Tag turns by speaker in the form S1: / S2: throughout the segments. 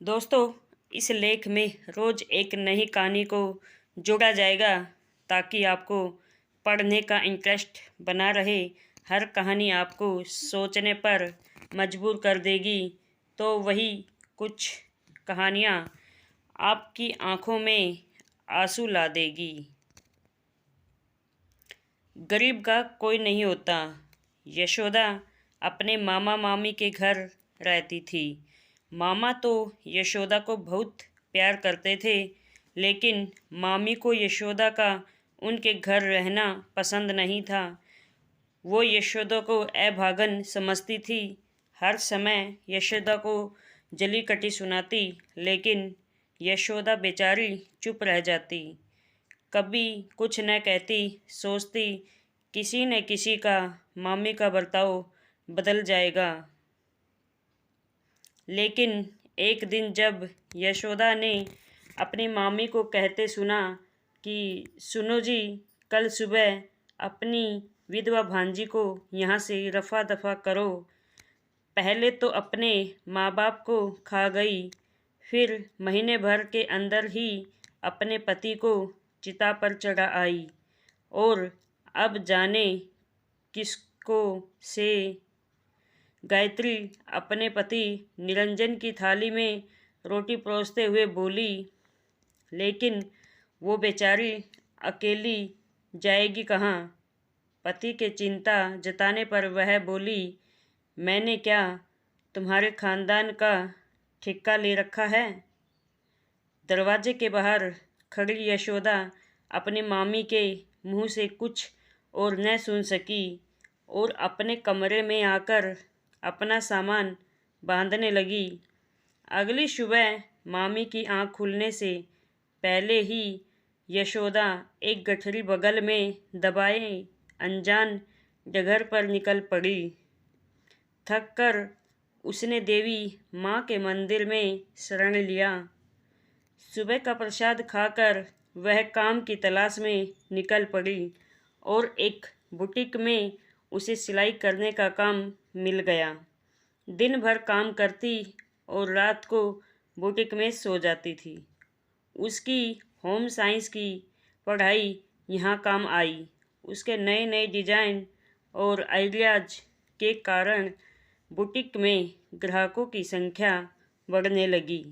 S1: दोस्तों, इस लेख में रोज़ एक नई कहानी को जोड़ा जाएगा ताकि आपको पढ़ने का इंटरेस्ट बना रहे। हर कहानी आपको सोचने पर मजबूर कर देगी, तो वही कुछ कहानियाँ आपकी आँखों में आंसू ला देगी। गरीब का कोई नहीं होता। यशोदा अपने मामा मामी के घर रहती थी। मामा तो यशोदा को बहुत प्यार करते थे, लेकिन मामी को यशोदा का उनके घर रहना पसंद नहीं था। वो यशोदा को अभागन समझती थी। हर समय यशोदा को जली कटी सुनाती, लेकिन यशोदा बेचारी चुप रह जाती। कभी कुछ न कहती, सोचती किसी न किसी का मामी का बर्ताव बदल जाएगा। लेकिन एक दिन जब यशोदा ने अपनी मामी को कहते सुना कि सुनो जी, कल सुबह अपनी विधवा भांजी को यहाँ से रफा दफा करो। पहले तो अपने माँ बाप को खा गई, फिर महीने भर के अंदर ही अपने पति को चिता पर चढ़ा आई, और अब जाने किसको से गायत्री अपने पति निरंजन की थाली में रोटी परोसते हुए बोली। लेकिन वो बेचारी अकेली जाएगी कहाँ? पति के चिंता जताने पर वह बोली, मैंने क्या तुम्हारे खानदान का ठिक्का ले रखा है? दरवाजे के बाहर खड़ी यशोदा अपनी मामी के मुंह से कुछ और न सुन सकी और अपने कमरे में आकर अपना सामान बांधने लगी। अगली सुबह मामी की आंख खुलने से पहले ही यशोदा एक गठरी बगल में दबाए अनजान जगह पर निकल पड़ी। थक कर उसने देवी माँ के मंदिर में शरण लिया। सुबह का प्रसाद खाकर वह काम की तलाश में निकल पड़ी और एक बुटीक में उसे सिलाई करने का काम मिल गया। दिन भर काम करती और रात को बुटीक में सो जाती थी। उसकी होम साइंस की पढ़ाई यहाँ काम आई। उसके नए नए डिज़ाइन और आइडियाज़ के कारण बुटीक में ग्राहकों की संख्या बढ़ने लगी,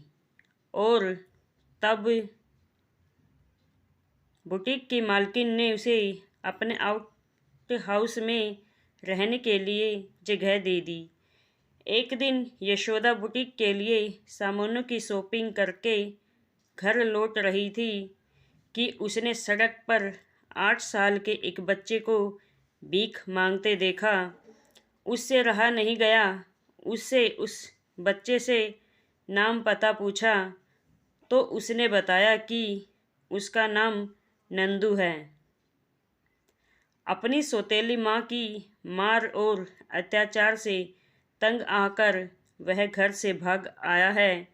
S1: और तब बुटीक की मालकिन ने उसे अपने आउट हाउस में रहने के लिए जगह दे दी। एक दिन यशोदा बुटीक के लिए सामानों की शॉपिंग करके घर लौट रही थी कि उसने सड़क पर 8 साल के एक बच्चे को भीख मांगते देखा। उससे रहा नहीं गया। उससे उस बच्चे से नाम पता पूछा तो उसने बताया कि उसका नाम नंदू है। अपनी सौतेली माँ की मार और अत्याचार से तंग आकर वह घर से भाग आया है।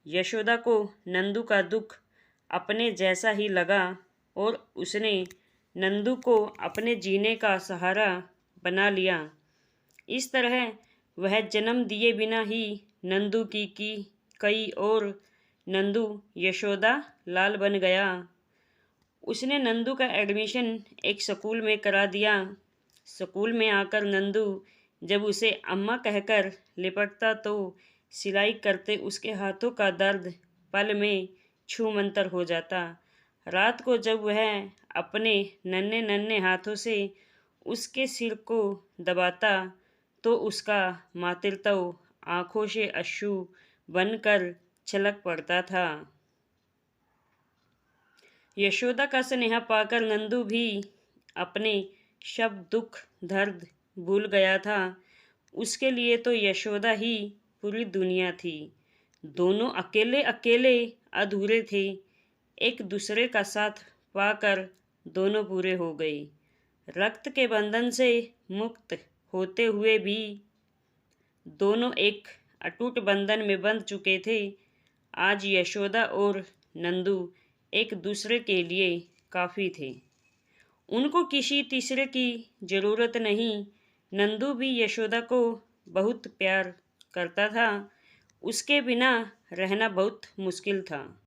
S1: यशोदा को नंदू का दुख अपने जैसा ही लगा और उसने नंदू को अपने जीने का सहारा बना लिया। इस तरह वह जन्म दिए बिना ही नंदू की कई और नंदू यशोदा लाल बन गया। उसने नंदू का एडमिशन एक स्कूल में करा दिया। स्कूल में आकर नंदू जब उसे अम्मा कहकर लिपटता तो सिलाई करते उसके हाथों का दर्द पल में छूमंतर हो जाता। रात को जब वह अपने नन्हे नन्हे हाथों से उसके सिर को दबाता तो उसका मातृत्व आँखों से अश्रु बनकर छलक पड़ता था। यशोदा का स्नेह पाकर नंदू भी अपने सब दुख दर्द भूल गया था। उसके लिए तो यशोदा ही पूरी दुनिया थी। दोनों अकेले अकेले अधूरे थे। एक दूसरे का साथ पाकर दोनों पूरे हो गए। रक्त के बंधन से मुक्त होते हुए भी दोनों एक अटूट बंधन में बंध चुके थे। आज यशोदा और नंदू एक दूसरे के लिए काफ़ी थे। उनको किसी तीसरे की ज़रूरत नहीं। नंदू भी यशोदा को बहुत प्यार करता था। उसके बिना रहना बहुत मुश्किल था।